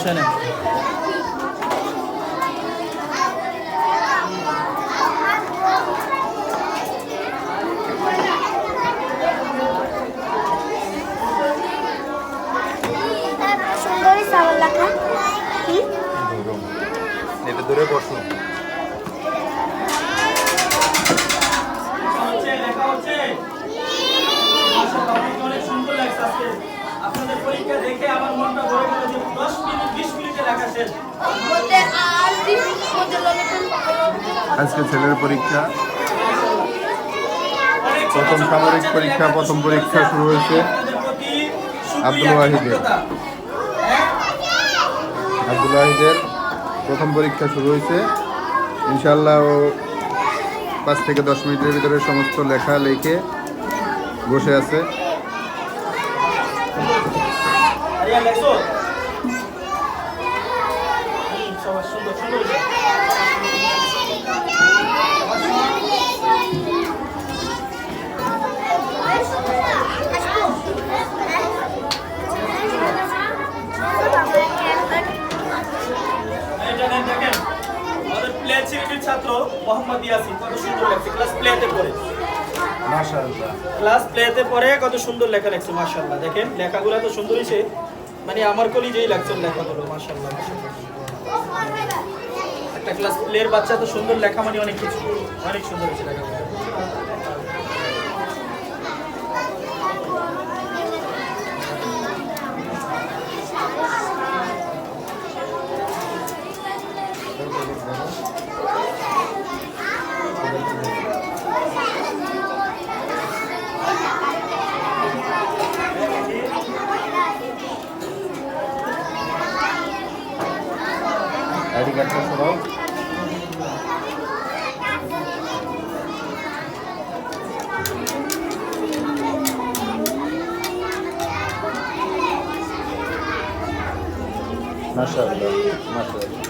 শোনেন সুন্দরী চাওয়াল লেখা এটা ধরে বসো আপনাদের পরীক্ষা দেখে আমার মনটা ভরে গেল যে 10 মিনিট 20 মিনিটে লেখা শেষ। আজকে ছেলের পরীক্ষা প্রথম সামরিক পরীক্ষা প্রথম পরীক্ষা শুরু হয়েছে আব্দুল ওয়াহিদের প্রথম পরীক্ষা শুরু হয়েছে ইনশাআল্লাহ ও 5 থেকে 10 মিনিটের ভিতরে সমস্ত লেখা লিখে বসে আছে ছাত্র মোহাম্মদ ইয়াসিন কত সুন্দর লেখছে ক্লাস প্লেতে পড়ে মাশাআল্লাহ ক্লাস প্লেতে পড়ে কত সুন্দর লেখা লেখছে মাশাআল্লাহ দেখেন লেখাগুলো তো সুন্দর হইছে মানে আমার কলিজেই লাগছে লেখাগুলো মাশাআল্লাহ একটা ক্লাস প্লের বাচ্চা তো সুন্দর লেখা মানে অনেক কিছু অনেক সুন্দর হয়েছে লেখাগুলো আইডি কার্ডটা সরাও মাশাআল্লাহ মাশাআল্লাহ